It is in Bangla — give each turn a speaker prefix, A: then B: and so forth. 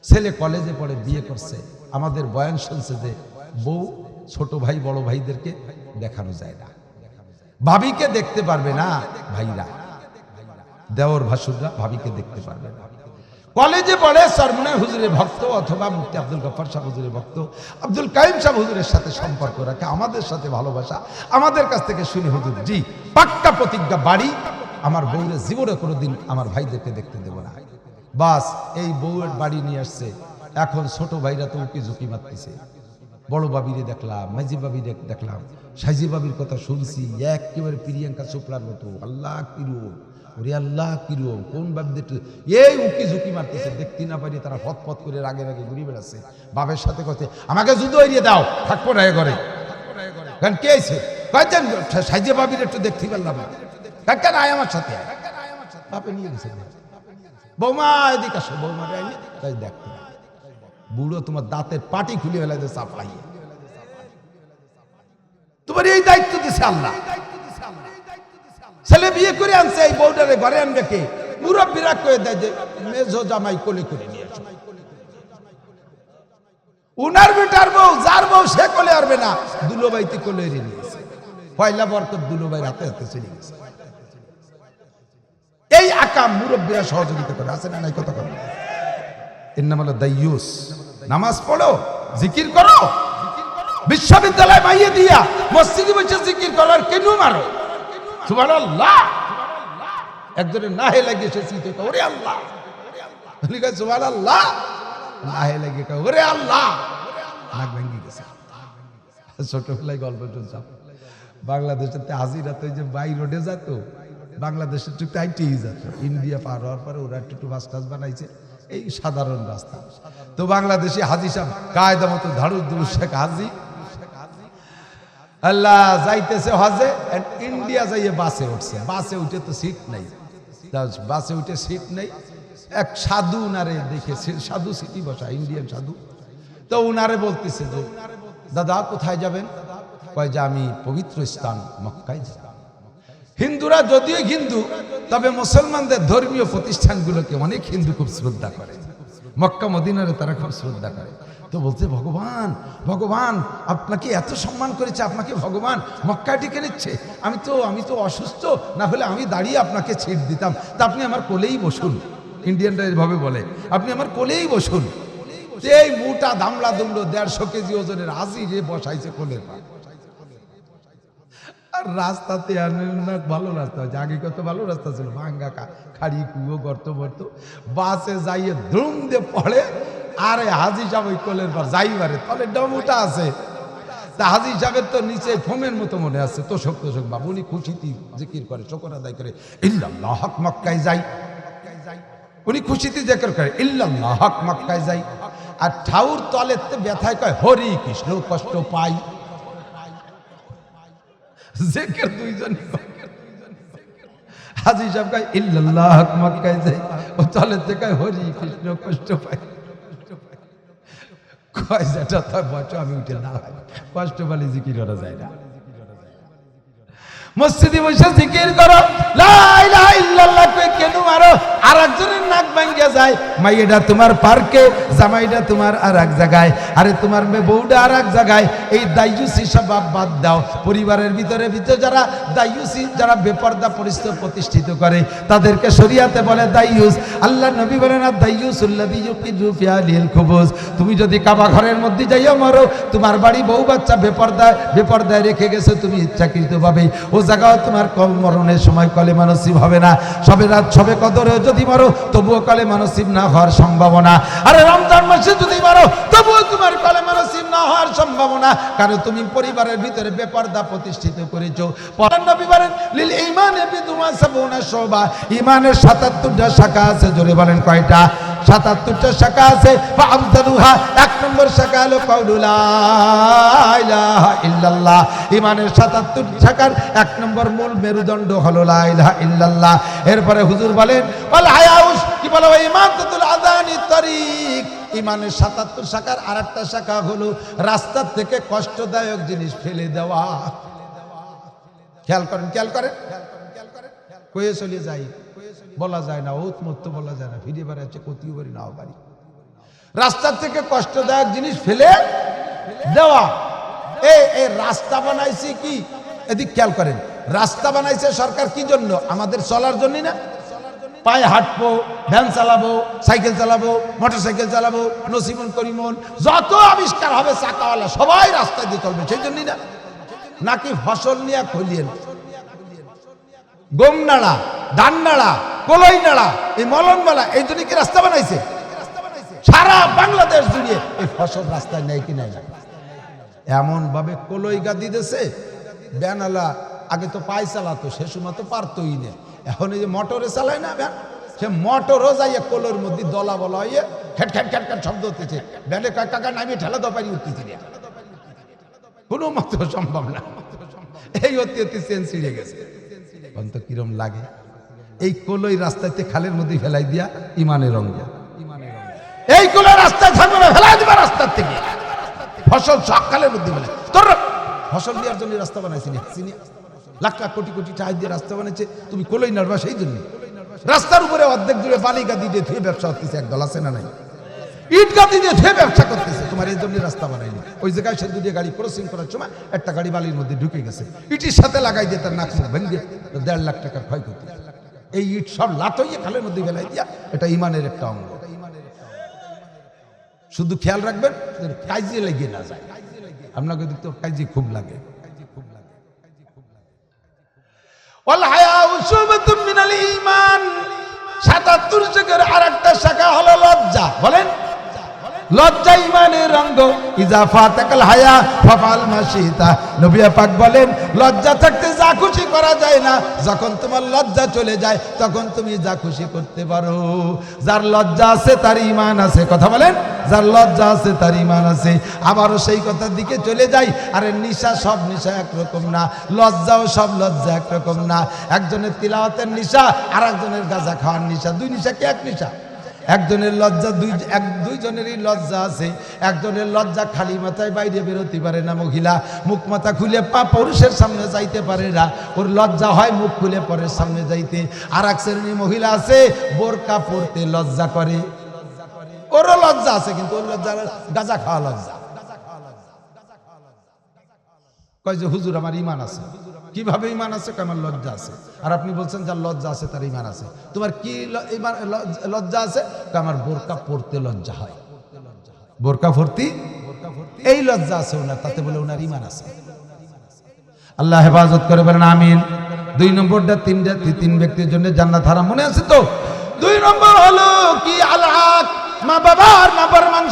A: ছেলে কলেজে পড়ে বিয়ে করছে, আমাদের বয়ান শুনছে যে বউ ছোট ভাই বড় ভাইদেরকে দেখানো যায় না, ভাবিকে দেখতে পারবে না, ভাইরা দেওর ভাসুররা ভাবিকে দেখতে পারবে না। কলেজে পড়ে সরমুনা হুজুরের ভক্ত অথবা মুফতি আব্দুল গফফার সাহেব হুজুরের ভক্ত, আব্দুল কাইম সাহেব হুজুরের সাথে সম্পর্ক রাখে, আমাদের সাথে ভালোবাসা, আমাদের কাছ থেকে শুনি হুজুর জি পাক্কা প্রতিজ্ঞা বাড়ি আমার বউরে জীবনে কোনোদিন আমার ভাইদেরকে দেখতে দেব না। বাস এই বউয়ের বাড়ি নিয়ে আসছে, এখন ছোট ভাইরা তো উকি ঝুঁকি মারতেছে, বড় বাবিরে দেখলাম, মাঝি বাবি দেখলাম, সাইজি বাবির কথা শুনছি একেবারে প্রিয়াঙ্কা চোপড়ার মতো, আল্লাহ কিরো ওরে আল্লাহ কিরো কোন বাবিদের এই উকি ঝুঁকি মারতেছে, দেখতে না পারি তারা ফতফত করে রাগে রাগে ঘুরে বেড়াচ্ছে, বাবের সাথে কথা আমাকে জুতো এড়িয়ে দাও থাকবো না এ ঘরে, কারণ কে আছে কয়েকজন সাইজি বাবির একটু দেখতে পারলাম না, কেন আয় আমার সাথে আয়, বাপে নিয়ে গেছে বৌমা এদিকে আসো, বৌমা তাই দেখতে বুড়ো তোমার দাঁতের পাটি খুলে ফেলাইতে চাপাই, তোমার এই দায়িত্ব দিছে আল্লাহ। ছেলে বিয়ে করে আনছে, এই বউটারে ঘরে আনবে কে? মুরব্বীরা কয়ে দেয় যে মেজো জামাই কোলে করে নিয়ে আসো, উনার বেটার বউ যার বউ সে কোলে আসবে না, দুলোবাইতে কোলে নিয়েছে, পয়লা বরকত দুলোবাই রাতে হাতে চলে গেছে। এই আকাম মুরব্বীরা সহযোগিতা করে, আছে না নাই কথা বলে, এর নাম হলো দাইয়ুস। নামাজ পড়ো, জিকির করো, বিশ্ববিদ্যালয় মাইয়ে দিয়া মসজিদে বসে জিকির করো, আর কেন মারো সুবহানাল্লাহ। একজনের নাহে লাগিয়েছে চিন্তা, ওরে আল্লাহ, সুবহানাল্লাহ, নাহে লাগিয়ে ওরে আল্লাহ, নাক ভেঙে গেছে। ছোটবেলায় গল্প শুনতাম, বাংলাদেশের হাজিরা তো যে বাই রোডে যেত, বাংলাদেশের একটু টাইটেই যেত, ইন্ডিয়া পার হওয়ার পরে ওরা একটু বাস টাস বানাইছে, এই সাধারণ রাস্তা। তো বাংলাদেশি হাজি সাহেব কায়দা মতো ধারুদ দুরুদ শেখ হাজি আল্লাহ যাইতেছে হজে, ইন্ডিয়া যাইয়ে বাসে উঠছে, বাসে উঠে তো সিট নাই, বাসে উঠে সিট নেই, এক সাধু উনারে দেখে, সাধু সিটি বসা ইন্ডিয়ান সাধু, তো উনারে বলতেছে যে দাদা কোথায় যাবেন? কয় যে আমি পবিত্র স্থান মক্কায় যাব। হিন্দুরা যদিও হিন্দু, তবে মুসলমানদের ধর্মীয় প্রতিষ্ঠানগুলোকে অনেক হিন্দু খুব শ্রদ্ধা করে, মক্কা মদিনারে তারা খুব শ্রদ্ধা করে। তো বলছে ভগবান ভগবান আপনাকে এত সম্মান করেছে, আপনাকে ভগবান মক্কায় ডেকে নিচ্ছে, আমি তো অসুস্থ, না হলে আমি দাঁড়িয়ে আপনাকে ছিট দিতাম, তা আপনি আমার কোলেই বসুন। ইন্ডিয়ানরা এইভাবে বলে, আপনি আমার কোলেই বসুন। এই মোটা দামলা দুমলো 150 কেজি ওজনের হাজি রে বসাইছে কোলের পা, আর রাস্তাতে ভালো রাস্তা হয়েছে, আগে কত ভালো রাস্তা ছিল, ভাঙ্গা খাড়ি কুয়ো গর্ত বর্ত, বাসে যাইয়ে ধুম দিয়ে পড়ে, আরে হাজি সাহেব ওই কোলের পর যাইবারে তলে ডমুটা আছে, তা হাজি সাহেবের তো নিচে ফোমের মতো মনে আছে, তোষক বাবু, উনি খুশিতে জিকির করে, শকর আদায় করে, ইল্লাল্লাহ হক মক্কায় যাই, উনি খুশিতে জিকির করে ইল্লাল্লাহ হক মক্কায় যাই, আর ঠাউর তলের ব্যথায় কয় হরি কৃষ্ণ কষ্ট পাই, জিকির দুইজন, হাজি সাহেব কয় ইল্লাল্লাহ হক মক্কায় যাই, ও তলের থেকে হরি কৃষ্ণ কষ্ট পাই, কয় যেটা তার বছর আমি উঠে না কষ্ট পালি জিকির করা যায় না। মসজিদে বসে জিকির করো, লা ইলাহা ইল্লাল্লাহ কই কেন মারো, আর একজনের নাক ভাঙ্গা যায়, মাইয়েটা তোমার পার্কে, জামাইটা তোমার আর এক জায়গায়, আরে তোমার মেয়ে বউটা আর এক জায়গায়। এই দাইয়ুসি স্বভাব বাদ দাও। পরিবারের ভিতরে যারা দাইয়ুসি, যারা বেপরদা প্রতিষ্ঠিত করে, তাদেরকে শরীয়তে বলে দাইয়ুস। আল্লাহ নবী বলেন আর দাইয়ুসুল্লাযী ইউকিযু ফি আহলিল খুবুজ। তুমি যদি কাবা ঘরের মধ্যে যাইও মরো, তোমার বাড়ি বউ বাচ্চা বেপরদায় রেখে গেছো তুমি ইচ্ছাকৃতভাবে, ও জায়গাও তোমার মরণের সময় কলেমা নসিব হবে না। সবে রাত সবে কদরে যদি মারো তবুও কলেমা নসিব না হওয়ার সম্ভাবনা। আরে রমজান মাসে যদি মারো তবুও তোমার কলেমা নসিব না হওয়ার সম্ভাবনা, কারণ তুমি পরিবারের ভিতরে বেপরদা প্রতিষ্ঠিত করেছো। নবী বলেন লিল ঈমানি বিদুমা সাবুনা শুবা, ঈমানের 77টা শাখা আছে। জোরে বলেন কয়টা? 77টা শাখা আছে। ফাআফদালুহা, 1 নম্বর শাখা হলো কাউলু লা ইলাহা ইল্লাল্লাহ। ঈমানের 77 শাখার 1 নম্বর মূল মেরুদণ্ড হলো লা ইলাহা ইল্লাল্লাহ। এরপরে হুজুর বলেন ওয়াল হায়াউস, কি বলে ইমাতাতুল আযানি তারিক। ঈমানের 77 শাখার আরেকটা শাখা হলো রাস্তা থেকে কষ্টদায়ক জিনিস ফেলে দেওয়া। খেয়াল করেন কয়ে চলে যাই, বলা যায় না, ওত মত বলা যায় না, ফিরে বেড়াচ্ছে কতিও বাড়ি নাও বাড়ি, রাস্তা থেকে কষ্টদায়ক জিনিস ফেলে দেওয়া। এই রাস্তা বানাইছে কি, এদিক খেয়াল করেন, রাস্তা বানাইছে সরকার কি জন্য? আমাদের চলার জন্য না? পায়ে হাঁটবো, ভ্যান চালাবো, সাইকেল চালাবো, মোটর সাইকেল চালাবো, নসিমন করিমন যত আবিষ্কার হবে চাকাওয়ালা সবাই রাস্তা দিয়ে চলবে সেই জন্যই না? নাকি ফসল নিয়ে খলিয়েন, গম নাড়া, ধান নাড়া, কলই নাড়া, এই মলন মালা, এই জন্য কি রাস্তা বানাইছে? সারা বাংলাদেশ জুড়ে এই ফসল রাস্তায় নেয় কি নেয় না? এমন ভাবে কলই গাদি দিয়েছে, ব্যানালা আগে তো পায়ে চালাতো, সে সময় তো পারতই না, এখন এই যে মোটরে চালায় না ভ্যান, সে মোটরও যাইয়া কলোর মধ্যে দলা বলা হইয়ে খেট খেট খেট খেট শব্দ হতেছে, ভ্যানে কয়েক টাকা নামিয়ে ঠেলা দপারি উঠতেছে, কোনো মতো সম্ভব না। এই অতি অতি চেন ছিঁড়ে গেছে, অন্ত কিরম লাগে। এই কলই রাস্তাতে খালের মধ্যে ফেলাই দিয়া ইমানের অঙ্গ, এই কলই রাস্তায় থাকবে না, ফেলাই দিবা রাস্তার থেকে, ফসল সব খালের মধ্যে ফেলে। তোর ফসল দেওয়ার জন্য রাস্তা বানাইছি না, লাখ লাখ কোটি কোটি টাকা দিয়ে রাস্তা বানাইছে, তুমি কলই নাড়বা সেই জন্য। রাস্তার উপরে অর্ধেক জুড়ে বালি গাদি দিয়ে ধুয়ে ব্যবসা করতেছে, একদল আছে না নাই? ইট গাদি দিয়ে ধুয়ে ব্যবসা করতেছে, তোমার এই জন্য রাস্তা বানাইনি। ওই জায়গায় সে দুটো গাড়ি ক্রসিং করার সময় একটা গাড়ি বালির মধ্যে ঢুকে গেছে, ইটির সাথে লাগাই দিয়ে তার নাক মুখ ভেঙে 1.5 লাখ টাকার ক্ষয়ক্ষতি। এই ইট সব লাতইয়ে খালের মধ্যে ফেলাই দিয়া, এটা ইমানের একটা অঙ্গ। শুধু খেয়াল রাখবেন কাজে লেগে না যায়, আপনাকে দেখতে কাজে খুব লাগে। ওয়াল হায়াউ শুবাতুম মিনাল ঈমান, ৭৭ যুগের আরেকটা শাখা হলো লজ্জা। বলেন, লজ্জা ইমানের অঙ্গ। ইজা ফাতাকাল হায়া ফাফাল মাশিতা, নবী পাক বলেন লজ্জা থাকতে যা খুশি করা যায় না, যখন তোমার লজ্জা চলে যায় তখন তুমি যা খুশি করতে পারো। যার লজ্জা আছে তার ঈমান আছে, কথা বলেন, যার লজ্জা আছে তার ঈমান আছে। আবারও সেই কথার দিকে চলে যাই, আরে নিশা সব নিশা একরকম না, লজ্জাও সব লজ্জা একরকম না। একজনের তিলাওয়াতের নিশা আর একজনের গাঁজা খাওয়ার নিশা, দুই নিশা কি এক নিশা? একজনের লজ্জা দুইজনেরই লজ্জা আছে। একজনের লজ্জা খালি মাথায় বাইরে বেরোতে পারে না মহিলা, মুখ মাথা খুলে পুরুষের সামনে যাইতে পারে না, ওর লজ্জা হয় মুখ খুলে পরের সামনে যাইতে। আর এক শ্রেণীর মহিলা আছে বোরকা পরতে লজ্জা করে, ওরও লজ্জা আছে, কিন্তু ওর লজ্জা গাঁজা খাওয়া লজ্জা। কয় যে হুজুর আমার ঈমান আছে। কিভাবে ঈমান আছে? আমার লজ্জা আছে। আর আপনি বলছেন যার লজ্জা আছে তার ঈমান আছে। তোমার কি লজ্জা আছে? আমার বোরকা পরতে লজ্জা হয়, বোরকা ভর্তি এই লজ্জা আছে ওনার, তাতে বলে ওনার ঈমান আছে। আল্লাহ হেফাজত করে, বলেন আমিন। 2 নম্বরটা তিন ব্যক্তির জন্য জান্নাত হারাম, মনে আছে তো? 2 নম্বর হলো কি? আল হক, মা বাবার নাফরমান